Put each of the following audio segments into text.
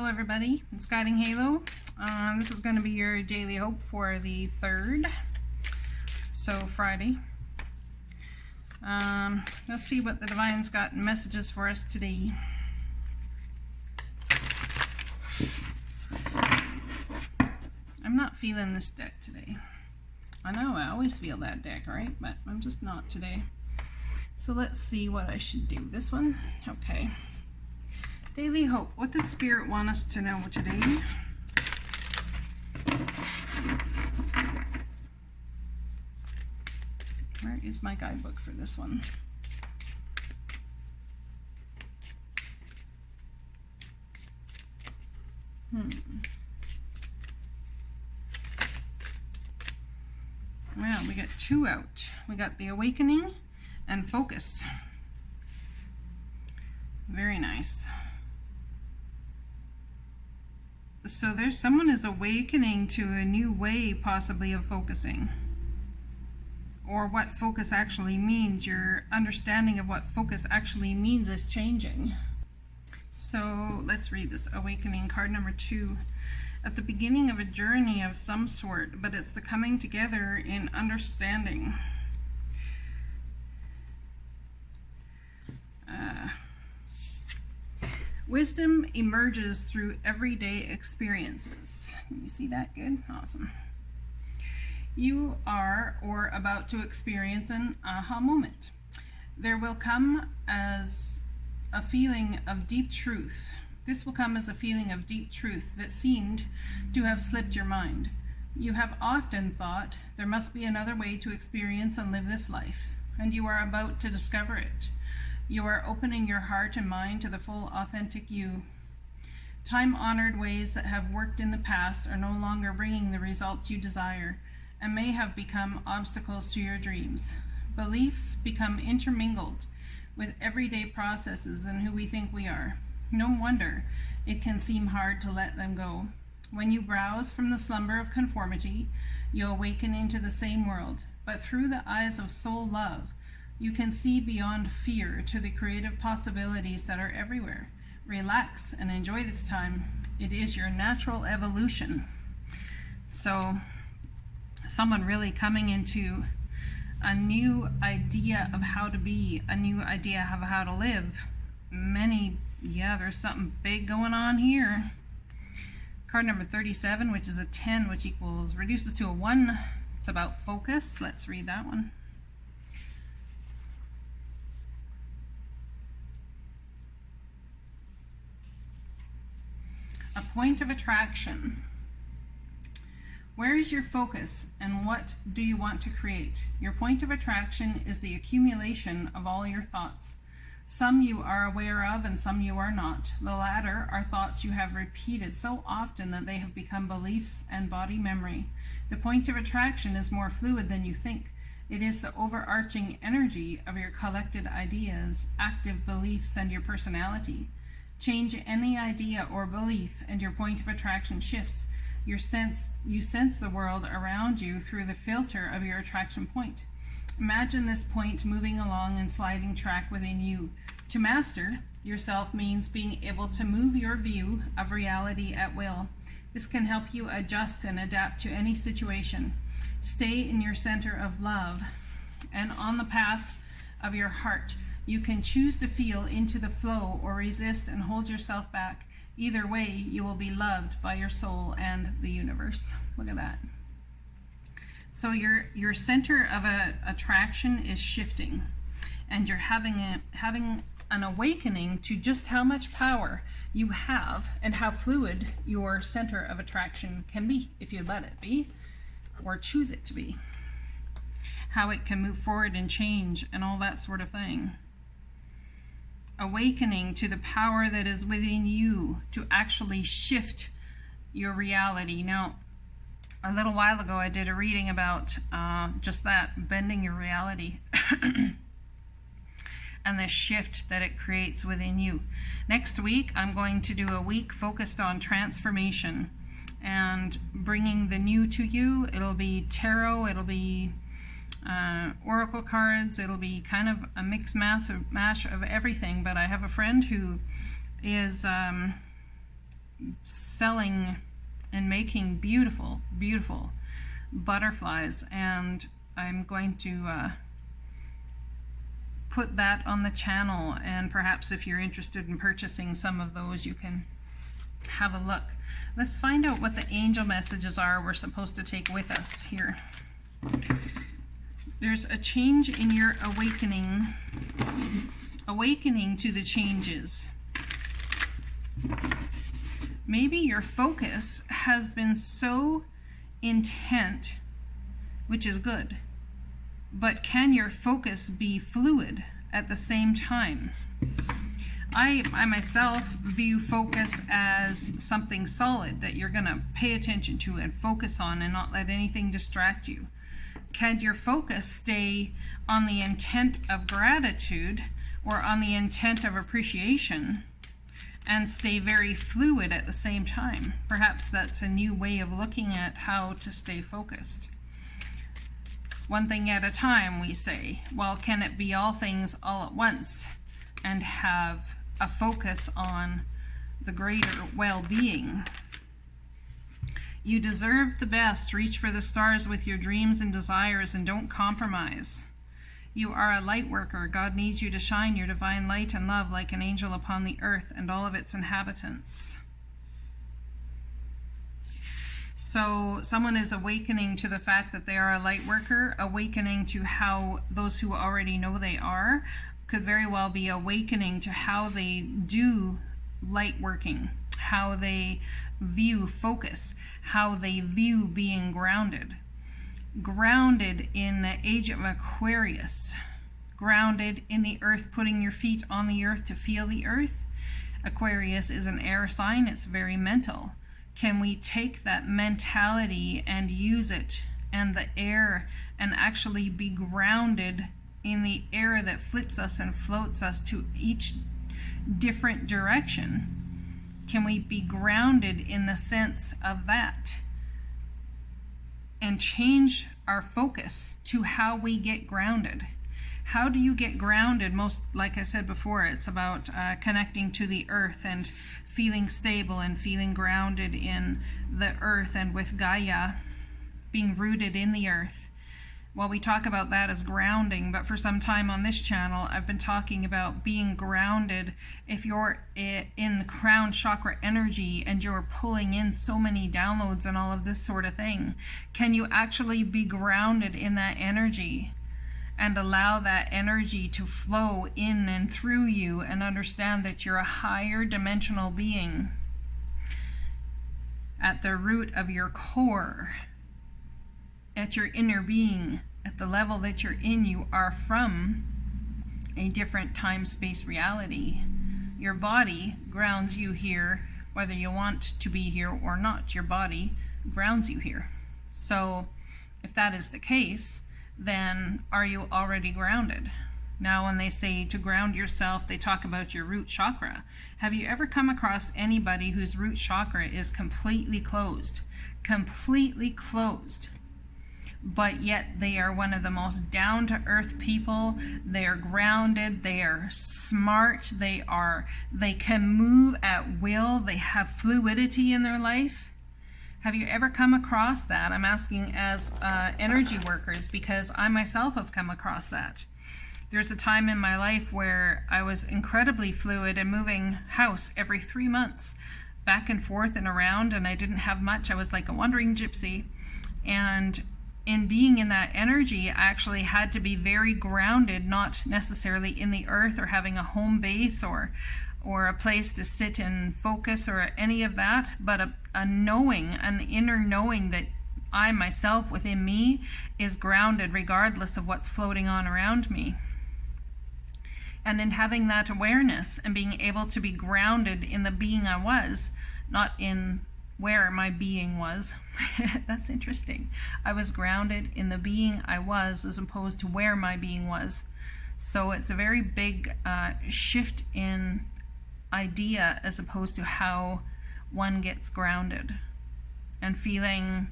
Hello everybody, it's Guiding Halo. This is going to be your daily hope for the 3rd, so Friday. Let's see what the Divine's got in messages for us today. I'm not feeling this deck today. I know, I always feel that deck, right? But I'm just not today. So let's see what I should do. This one? Okay. Daily hope. What does Spirit want us to know today? Where is my guidebook for this one? Well, we got 2 out. We got the awakening and focus. Very nice. So there's someone is awakening to a new way possibly of focusing, or what focus actually means. Your understanding of what focus actually means is changing. So let's read this awakening card number 2. At the beginning of a journey of some sort, but it's the coming together in understanding. Wisdom emerges through everyday experiences. Can you see that good? Awesome. You are or about to experience an aha moment. There will come as a feeling of deep truth. This will come as a feeling of deep truth that seemed to have slipped your mind. You have often thought there must be another way to experience and live this life, and you are about to discover it. You are opening your heart and mind to the full, authentic you. Time-honored ways that have worked in the past are no longer bringing the results you desire and may have become obstacles to your dreams. Beliefs become intermingled with everyday processes and who we think we are. No wonder it can seem hard to let them go. When you browse from the slumber of conformity, you awaken into the same world, but through the eyes of soul love, you can see beyond fear to the creative possibilities that are everywhere. Relax and enjoy this time. It is your natural evolution. So, someone really coming into a new idea of how to be, a new idea of how to live. There's something big going on here. Card number 37, which is a 10, which reduces to a 1. It's about focus. Let's read that one. A point of attraction. Where is your focus and what do you want to create? Your point of attraction is the accumulation of all your thoughts. Some you are aware of and some you are not. The latter are thoughts you have repeated so often that they have become beliefs and body memory. The point of attraction is more fluid than you think. It is the overarching energy of your collected ideas, active beliefs, and your personality. Change any idea or belief and your point of attraction shifts. You sense the world around you through the filter of your attraction point. Imagine this point moving along a sliding track within you. To master yourself means being able to move your view of reality at will. This can help you adjust and adapt to any situation. Stay in your center of love and on the path of your heart. You can choose to feel into the flow or resist and hold yourself back. Either way, you will be loved by your soul and the universe. Look at that. So your center of attraction is shifting, and you're having an awakening to just how much power you have and how fluid your center of attraction can be if you let it be or choose it to be. How it can move forward and change and all that sort of thing. Awakening to the power that is within you to actually shift your reality. Now, a little while ago I did a reading about just that, bending your reality and the shift that it creates within you. Next week I'm going to do a week focused on transformation and bringing the new to you. It'll be tarot, it'll be oracle cards, it'll be kind of a mixed mash of everything. But I have a friend who is selling and making beautiful, beautiful butterflies, and I'm going to put that on the channel, and perhaps if you're interested in purchasing some of those, you can have a look. Let's find out what the angel messages are we're supposed to take with us here. There's a change in your awakening to the changes. Maybe your focus has been so intent, which is good, but can your focus be fluid at the same time? I myself view focus as something solid that you're going to pay attention to and focus on and not let anything distract you. Can your focus stay on the intent of gratitude or on the intent of appreciation and stay very fluid at the same time? Perhaps that's a new way of looking at how to stay focused. One thing at a time, we say. Well, can it be all things all at once and have a focus on the greater well-being? You deserve the best. Reach for the stars with your dreams and desires and don't compromise. You are a light worker. God needs you to shine your divine light and love like an angel upon the earth and all of its inhabitants. So someone is awakening to the fact that they are a light worker, awakening to how those who already know they are could very well be awakening to how they do light working, how they view focus, how they view being grounded. Grounded in the age of Aquarius, grounded in the earth, putting your feet on the earth to feel the earth. Aquarius is an air sign, it's very mental. Can we take that mentality and use it and the air and actually be grounded in the air that flits us and floats us to each different direction? Can we be grounded in the sense of that and change our focus to how we get grounded? How do you get grounded? Most, like I said before, it's about connecting to the earth and feeling stable and feeling grounded in the earth and with Gaia, being rooted in the earth. Well, we talk about that as grounding, but for some time on this channel, I've been talking about being grounded. If you're in the crown chakra energy and you're pulling in so many downloads and all of this sort of thing, can you actually be grounded in that energy and allow that energy to flow in and through you and understand that you're a higher dimensional being at the root of your core, at your inner being, at the level that you're in? You are from a different time-space reality. Your body grounds you here, whether you want to be here or not. Your body grounds you here. So if that is the case, then are you already grounded? Now, when they say to ground yourself, they talk about your root chakra. Have you ever come across anybody whose root chakra is completely closed? Completely closed. But yet they are one of the most down-to-earth people. They are grounded, they are smart, they can move at will, they have fluidity in their life. Have you ever come across that? I'm asking as energy workers, because I myself have come across that. There's a time in my life where I was incredibly fluid and moving house every 3 months, back and forth and around, and I didn't have much. I was like a wandering gypsy. And in being in that energy, I actually had to be very grounded, not necessarily in the earth or having a home base or a place to sit and focus or any of that, but a knowing, an inner knowing that I myself within me is grounded regardless of what's floating on around me. And in having that awareness and being able to be grounded in the being I was, not in where my being was. That's interesting. I was grounded in the being I was as opposed to where my being was. So it's a very big shift in idea as opposed to how one gets grounded, and feeling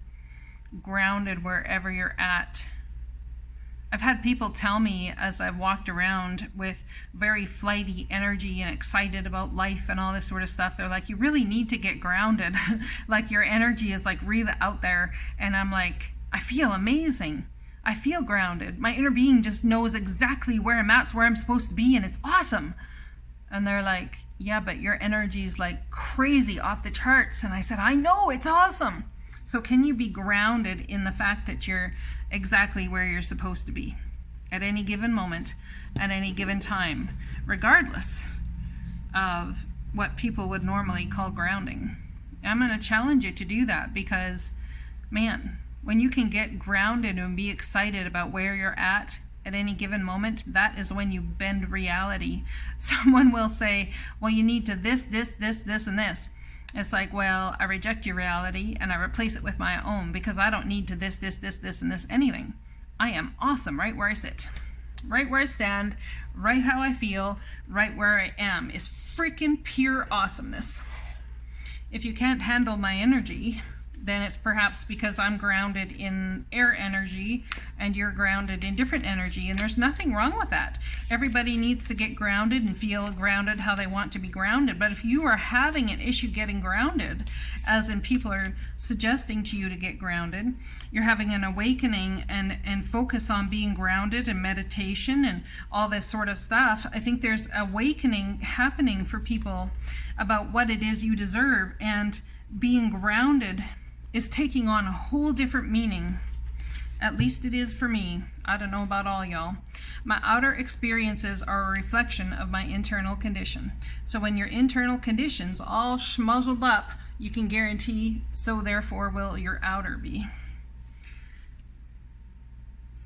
grounded wherever you're at I've had people tell me as I've walked around with very flighty energy and excited about life and all this sort of stuff, they're like, you really need to get grounded. Like your energy is like really out there. And I'm like, I feel amazing. I feel grounded. My inner being just knows exactly where I'm at, where I'm supposed to be, and it's awesome. And they're like, yeah, but your energy is like crazy off the charts. And I said, I know, it's awesome. So can you be grounded in the fact that you're exactly where you're supposed to be at any given moment, at any given time, regardless of what people would normally call grounding? I'm going to challenge you to do that, because, man, when you can get grounded and be excited about where you're at any given moment, that is when you bend reality. Someone will say, well, you need to this, and this. It's like, well, I reject your reality and I replace it with my own, because I don't need to this, and this anything. I am awesome right where I sit, right where I stand, right how I feel, right where I am is freaking pure awesomeness. If you can't handle my energy, then it's perhaps because I'm grounded in air energy and you're grounded in different energy, and there's nothing wrong with that. Everybody needs to get grounded and feel grounded how they want to be grounded. But if you are having an issue getting grounded, as in people are suggesting to you to get grounded, you're having an awakening and focus on being grounded and meditation and all this sort of stuff, I think there's awakening happening for people about what it is you deserve, and being grounded is taking on a whole different meaning. At least it is for me. I don't know about all y'all. My outer experiences are a reflection of my internal condition. So when your internal condition's all schmuzzled up, you can guarantee, so therefore will your outer be.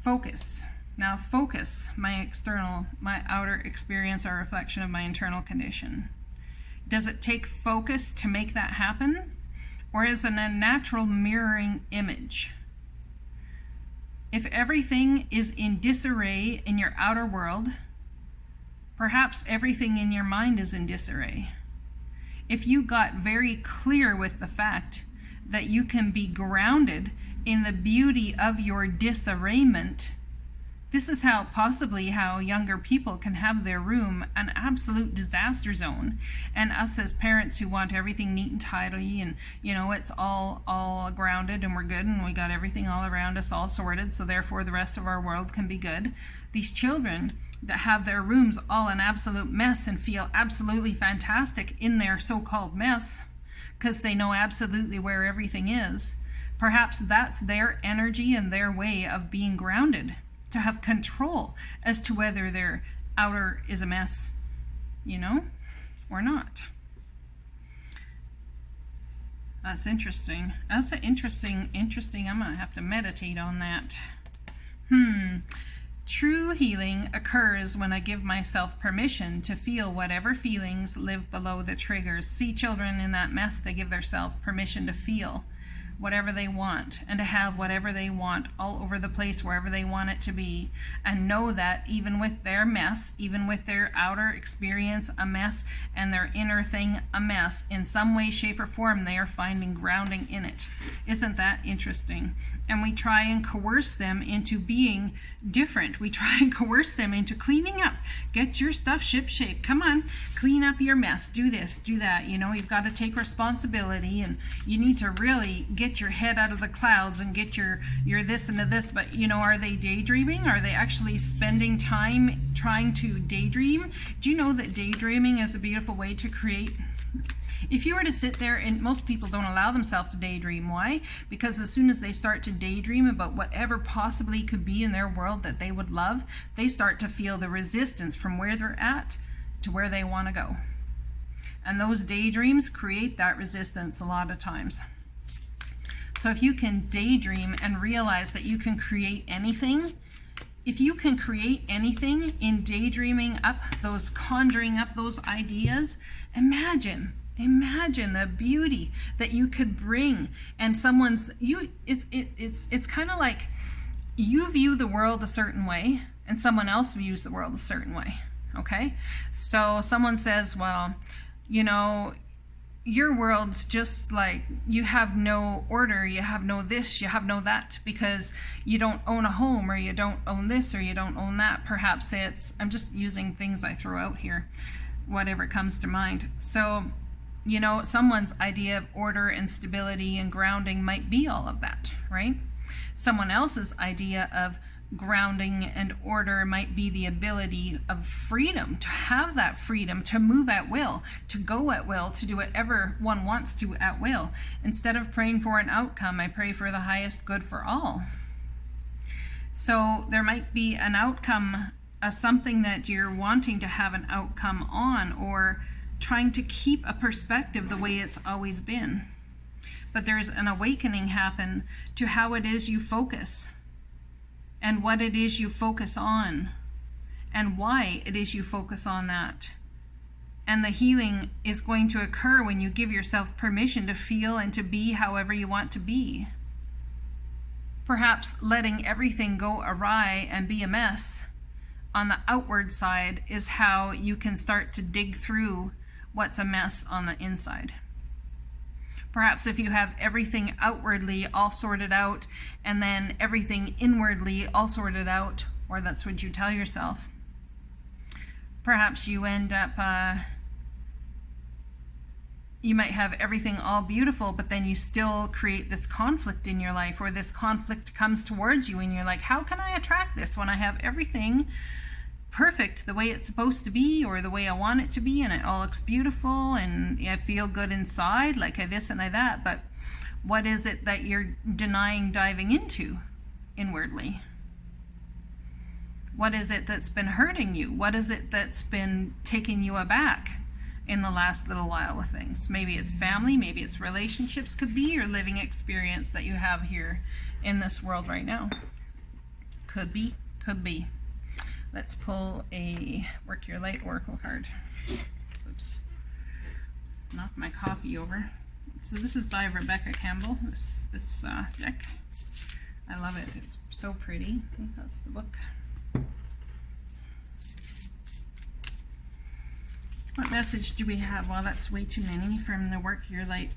Focus. Now focus. My outer experience are a reflection of my internal condition. Does it take focus to make that happen? Or is it a natural mirroring image? If everything is in disarray in your outer world, perhaps everything in your mind is in disarray. If you got very clear with the fact that you can be grounded in the beauty of your disarrayment, this is possibly how younger people can have their room an absolute disaster zone. And us as parents who want everything neat and tidy and, it's all grounded and we're good and we got everything all around us all sorted, so therefore the rest of our world can be good. These children that have their rooms all an absolute mess and feel absolutely fantastic in their so-called mess because they know absolutely where everything is, perhaps that's their energy and their way of being grounded, to have control as to whether their outer is a mess, or not. That's interesting. That's interesting. I'm going to have to meditate on that. True healing occurs when I give myself permission to feel whatever feelings live below the triggers. See, children in that mess, they give themselves permission to feel whatever they want and to have whatever they want all over the place, wherever they want it to be, and know that even with their mess, even with their outer experience a mess and their inner thing a mess, in some way, shape, or form they are finding grounding in it. Isn't that interesting? And we try and coerce them into being different. We try and coerce them into cleaning up. Get your stuff ship-shape. Come on, clean up your mess. Do this, do that. You've got to take responsibility, and you need to really get your head out of the clouds and get your this and this. But, are they daydreaming? Are they actually spending time trying to daydream? Do you know that daydreaming is a beautiful way to create? If you were to sit there, and most people don't allow themselves to daydream. Why? Because as soon as they start to daydream about whatever possibly could be in their world that they would love, they start to feel the resistance from where they're at to where they want to go. And those daydreams create that resistance a lot of times. So if you can daydream and realize that you can create anything, if you can create anything in daydreaming up those, conjuring up those ideas, imagine the beauty that you could bring. And it's kind of like you view the world a certain way and someone else views the world a certain way. Okay? So someone says, well, your world's just like, you have no order, you have no this, you have no that, because you don't own a home, or you don't own this, or you don't own that. Perhaps it's, I'm just using things I throw out here, whatever comes to mind. So, you know, someone's idea of order and stability and grounding might be all of that, right? Someone else's idea of grounding and order might be the ability of freedom, to have that freedom to move at will, to go at will, to do whatever one wants to at will. Instead of praying for an outcome, I pray for the highest good for all. So there might be an outcome, something that you're wanting to have an outcome on, or trying to keep a perspective the way it's always been. But there's an awakening happen to how it is you focus, and what it is you focus on, and why it is you focus on that. And the healing is going to occur when you give yourself permission to feel and to be however you want to be. Perhaps letting everything go awry and be a mess on the outward side is how you can start to dig through what's a mess on the inside. Perhaps if you have everything outwardly all sorted out, and then everything inwardly all sorted out, or that's what you tell yourself, perhaps you end up, you might have everything all beautiful, but then you still create this conflict in your life, or this conflict comes towards you, and you're like, how can I attract this when I have everything perfect the way it's supposed to be, or the way I want it to be, and it all looks beautiful, and I feel good inside, like I this and I that. But what is it that you're denying diving into inwardly? What is it that's been hurting you? What is it that's been taking you aback in the last little while with things? Maybe it's family, maybe it's relationships, could be your living experience that you have here in this world right now. Could be, could be. Let's pull a Work Your Light Oracle card. Oops. Knocked my coffee over. So this is by Rebecca Campbell, this deck. I love it. It's so pretty. I think that's the book. What message do we have? Well, that's way too many from the Work Your Light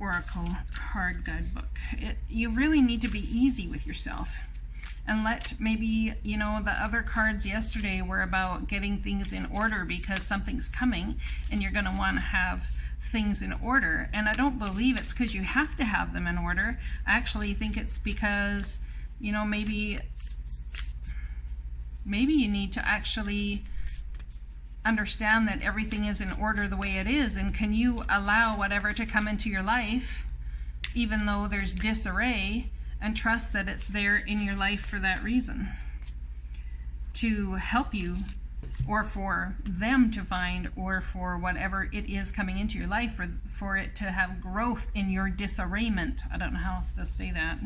Oracle card guidebook. You really need to be easy with yourself. And let maybe, you know, the other cards yesterday were about getting things in order because something's coming and you're going to want to have things in order. And I don't believe it's because you have to have them in order. I actually think it's because, you know, maybe you need to actually understand that everything is in order the way it is. And can you allow whatever to come into your life, even though there's disarray, and trust that it's there in your life for that reason, to help you, or for them to find, or for whatever it is coming into your life, for it to have growth in your disarrayment. I don't know how else to say that.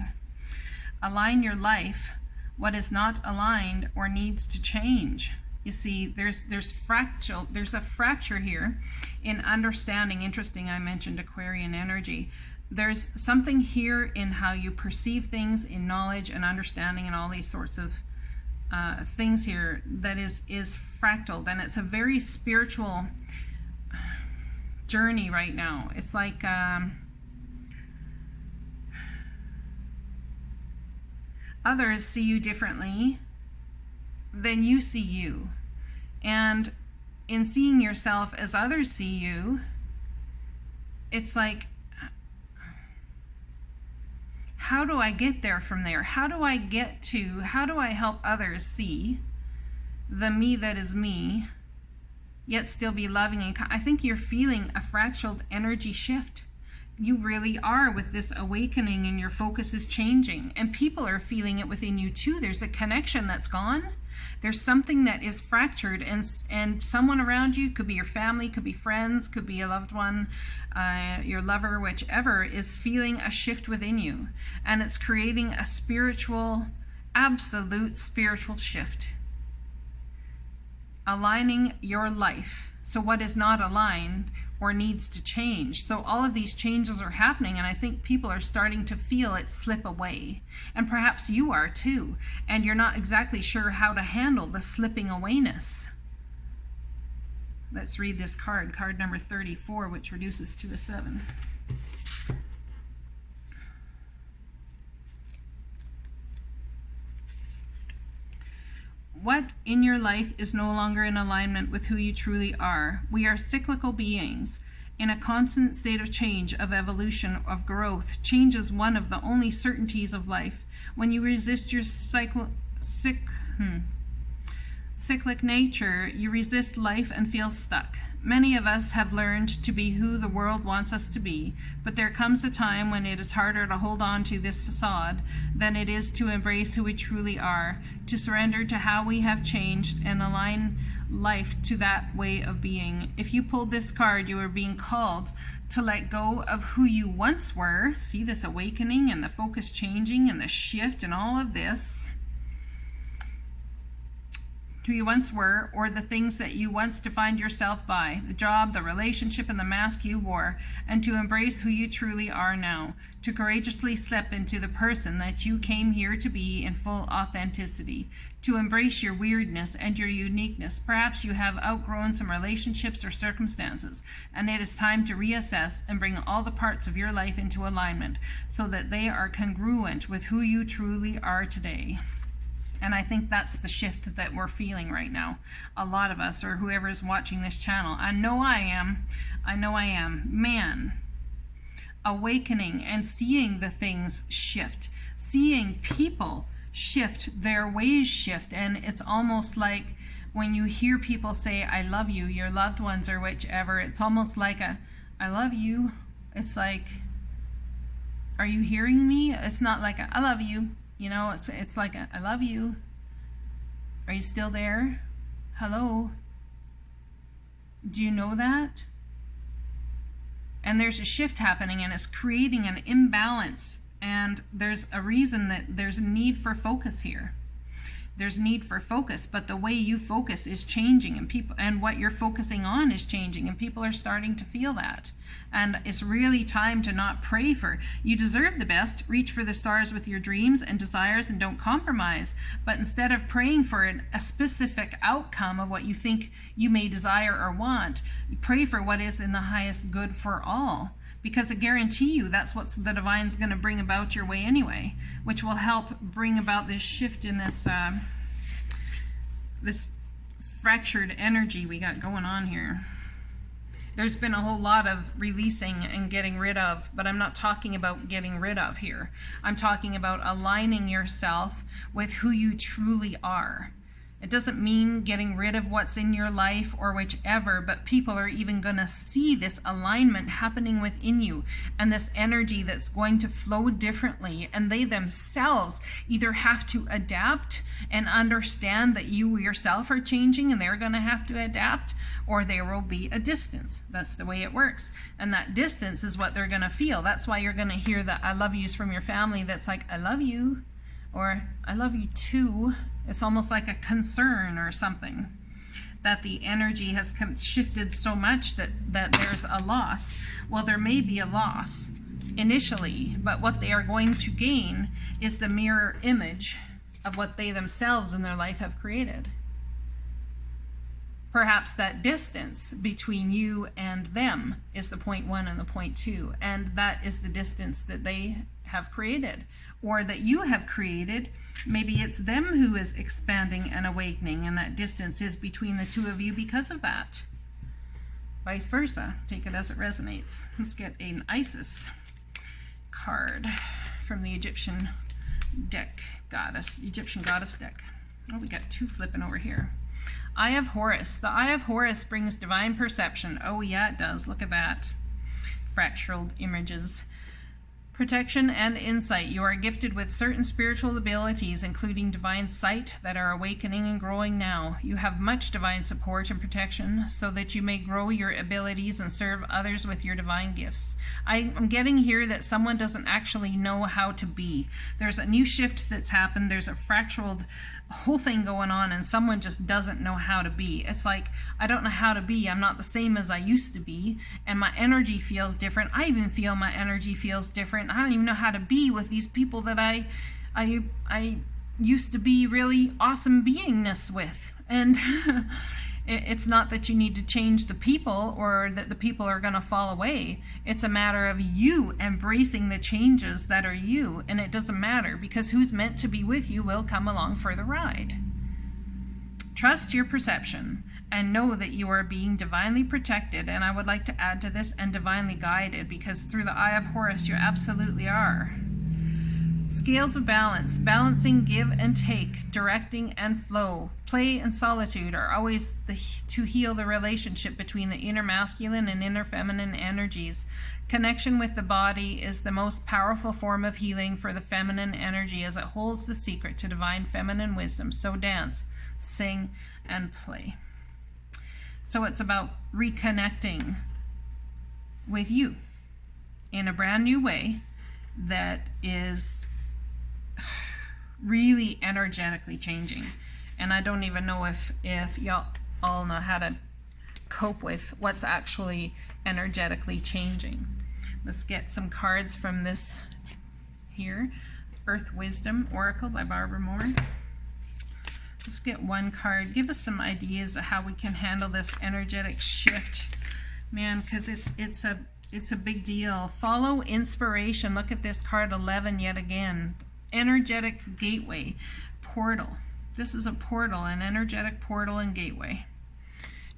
Align your life. What is not aligned or needs to change. You see, there's a fracture here in understanding. Interesting, I mentioned Aquarian energy. There's something here in how you perceive things, in knowledge and understanding and all these sorts of things here that is fractaled, and it's a very spiritual journey right now. It's like others see you differently than you see you, and in seeing yourself as others see you, it's like, how do I get there from there? How do I help others see the me that is me, yet still be loving and kind? I think you're feeling a fractaled energy shift. You really are, with this awakening, and your focus is changing. And people are feeling it within you too. There's a connection that's gone. There's something that is fractured, and someone around you, could be your family, could be friends, could be a loved one, your lover, whichever, is feeling a shift within you. And it's creating a spiritual, absolute spiritual shift. Aligning your life. So what is not aligned or needs to change. So all of these changes are happening, and I think people are starting to feel it slip away. And perhaps you are too, and you're not exactly sure how to handle the slipping awayness. Let's read this card, card number 34, which reduces to a 7. What in your life is no longer in alignment with who you truly are? We are cyclical beings in a constant state of change, of evolution, of growth. Change is one of the only certainties of life. When you resist your cyclic nature, you resist life and feel stuck. Many of us have learned to be who the world wants us to be, but there comes a time when it is harder to hold on to this facade than it is to embrace who we truly are, to surrender to how we have changed and align life to that way of being. If you pulled this card, you are being called to let go of who you once were. See this awakening and the focus changing and the shift and all of this. Who you once were, or the things that you once defined yourself by, the job, the relationship, and the mask you wore, and to embrace who you truly are now, to courageously step into the person that you came here to be in full authenticity, to embrace your weirdness and your uniqueness. Perhaps you have outgrown some relationships or circumstances, and it is time to reassess and bring all the parts of your life into alignment so that they are congruent with who you truly are today. And I think that's the shift that we're feeling right now. A lot of us, or whoever is watching this channel. I know I am. Man, awakening and seeing the things shift. Seeing people shift, their ways shift. And it's almost like when you hear people say, I love you, your loved ones or whichever, it's almost like a, I love you. It's like, are you hearing me? It's not like a, I love you. You know, it's like a, I love you. Are you still there? Hello? Do you know that? And there's a shift happening, and it's creating an imbalance. And there's a reason that there's a need for focus here. There's need for focus, but the way you focus is changing, and people, and what you're focusing on is changing, and people are starting to feel that. And it's really time to not pray for, you deserve the best, reach for the stars with your dreams and desires and don't compromise. But instead of praying for a specific outcome of what you think you may desire or want, pray for what is in the highest good for all. Because I guarantee you that's what the divine's going to bring about your way anyway, which will help bring about this shift in this this fractured energy we got going on here. There's been a whole lot of releasing and getting rid of, but I'm not talking about getting rid of here. I'm talking about aligning yourself with who you truly are. It doesn't mean getting rid of what's in your life or whichever, but people are even going to see this alignment happening within you and this energy that's going to flow differently. And they themselves either have to adapt and understand that you yourself are changing and they're going to have to adapt, or there will be a distance. That's the way it works. And that distance is what they're going to feel. That's why you're going to hear the I love yous from your family that's like, I love you, or I love you too. It's almost like a concern or something, that the energy has shifted so much that there's a loss. Well, there may be a loss initially, but what they are going to gain is the mirror image of what they themselves in their life have created. Perhaps that distance between you and them is the point 1 and the point 2, and that is the distance that they have created, or that you have created. Maybe it's them who is expanding and awakening, and that distance is between the two of you because of that. Vice versa. Take it as it resonates. Let's get an Isis card from the Egyptian deck, Egyptian goddess deck. Oh, we got 2 flipping over here. Eye of Horus. The Eye of Horus brings divine perception. Oh yeah, it does. Look at that. Fractured images. Protection and insight. You are gifted with certain spiritual abilities, including divine sight, that are awakening and growing now. You have much divine support and protection so that you may grow your abilities and serve others with your divine gifts. I'm getting here that someone doesn't actually know how to be. There's a new shift that's happened. There's a fractured whole thing going on, and someone just doesn't know how to be. It's like, I don't know how to be. I'm not the same as I used to be, and my energy feels different. I even feel my energy feels different. I don't even know how to be with these people that I used to be really awesome beingness with. And It's not that you need to change the people or that the people are going to fall away. It's a matter of you embracing the changes that are you. And it doesn't matter, because who's meant to be with you will come along for the ride. Trust your perception and know that you are being divinely protected. And I would like to add to this, and divinely guided, because through the eye of Horus, you absolutely are. Scales of balance, balancing give and take, directing and flow. Play and solitude are always to heal the relationship between the inner masculine and inner feminine energies. Connection with the body is the most powerful form of healing for the feminine energy, as it holds the secret to divine feminine wisdom. So dance, sing, and play. So it's about reconnecting with you in a brand new way that is really energetically changing. And I don't even know if y'all all know how to cope with what's actually energetically changing. Let's get some cards from this here. Earth Wisdom Oracle by Barbara Moore. Let's get one card. Give us some ideas of how we can handle this energetic shift. Man, because it's a big deal. Follow inspiration. Look at this card 11 yet again. Energetic gateway. Portal. This is a portal, an energetic portal and gateway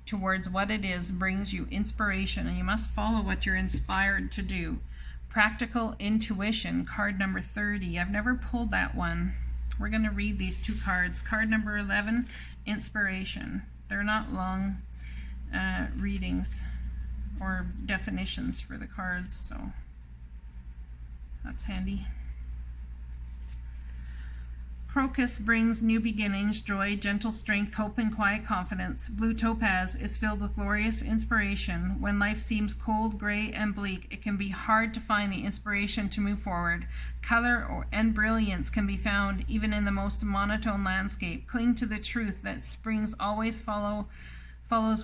towards what it is brings you inspiration, and you must follow what you're inspired to do. Practical intuition, card number 30. I've never pulled that one. We're going to read these two cards. Card number 11, inspiration. They're not long readings or definitions for the cards, so that's handy. Crocus brings new beginnings, joy, gentle strength, hope, and quiet confidence. Blue topaz is filled with glorious inspiration. When life seems cold, gray, and bleak, it can be hard to find the inspiration to move forward. Color and brilliance can be found even in the most monotone landscape. Cling to the truth that springs always follows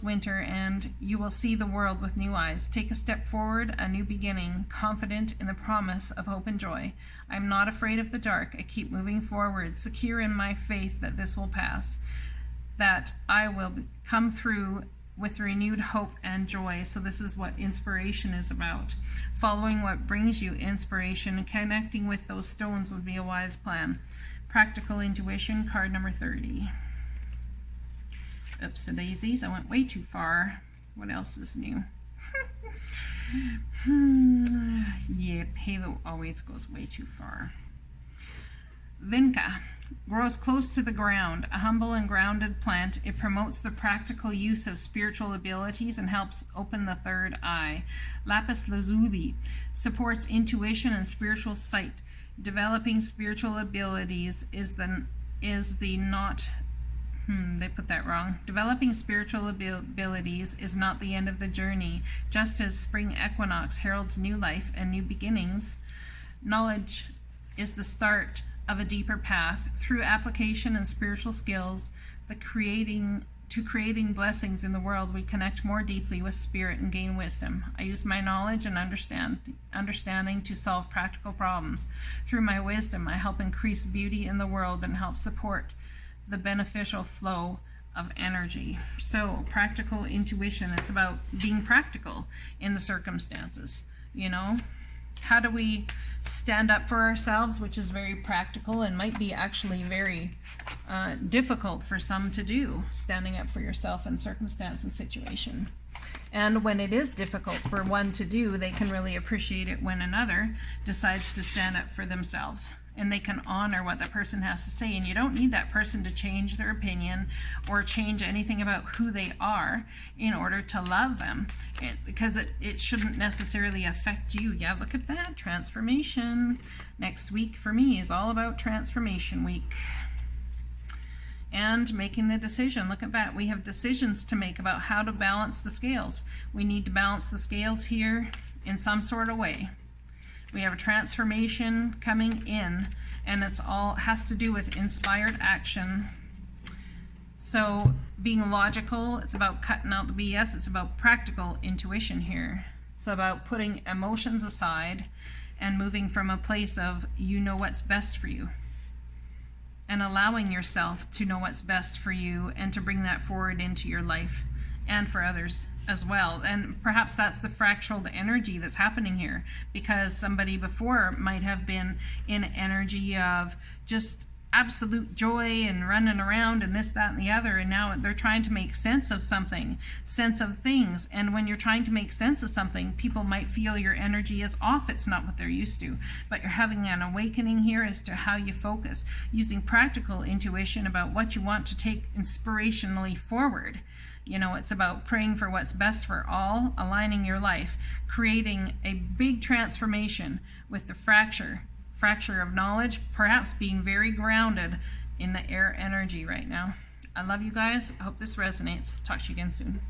winter, and you will see the world with new eyes. Take a step forward, a new beginning, confident in the promise of hope and joy. I am not afraid of the dark. I keep moving forward, secure in my faith that this will pass, that I will come through with renewed hope and joy. So this is what inspiration is about. Following what brings you inspiration and connecting with those stones would be a wise plan. Practical intuition, card number 30. Oops, daisies, I went way too far. What else is new? Yeah, Halo always goes way too far. Vinca grows close to the ground, a humble and grounded plant. It promotes the practical use of spiritual abilities and helps open the third eye. Lapis lazuli supports intuition and spiritual sight. Developing spiritual abilities they put that wrong. Developing spiritual abilities is not the end of the journey. Just as spring equinox heralds new life and new beginnings, knowledge is the start of a deeper path. Through application and spiritual skills, creating blessings in the world, we connect more deeply with spirit and gain wisdom. I use my knowledge and understanding to solve practical problems. Through my wisdom, I help increase beauty in the world and help support the beneficial flow of energy. So practical intuition, it's about being practical in the circumstances. You know, how do we stand up for ourselves, which is very practical and might be actually very difficult for some to do, standing up for yourself in circumstance and situation. And when it is difficult for one to do, they can really appreciate it when another decides to stand up for themselves. And they can honor what that person has to say. And you don't need that person to change their opinion or change anything about who they are in order to love them, because it shouldn't necessarily affect you. Yeah, look at that, transformation. Next week for me is all about transformation week. And making the decision. Look at that. We have decisions to make about how to balance the scales. We need to balance the scales here in some sort of way. We have a transformation coming in, and it's all has to do with inspired action. So being logical, it's about cutting out the BS. It's about practical intuition here. It's about putting emotions aside and moving from a place of you know what's best for you. and allowing yourself to know what's best for you and to bring that forward into your life and for others as well. And perhaps that's the fractal energy that's happening here, because somebody before might have been in energy of just absolute joy and running around and this, that, and the other, and now they're trying to make sense of something, sense of things. And when you're trying to make sense of something, people might feel your energy is off. It's not what they're used to, but you're having an awakening here as to how you focus, using practical intuition about what you want to take inspirationally forward. You know, it's about praying for what's best for all, aligning your life, creating a big transformation with the fracture of knowledge, perhaps being very grounded in the air energy right now. I love you guys. I hope this resonates. Talk to you again soon.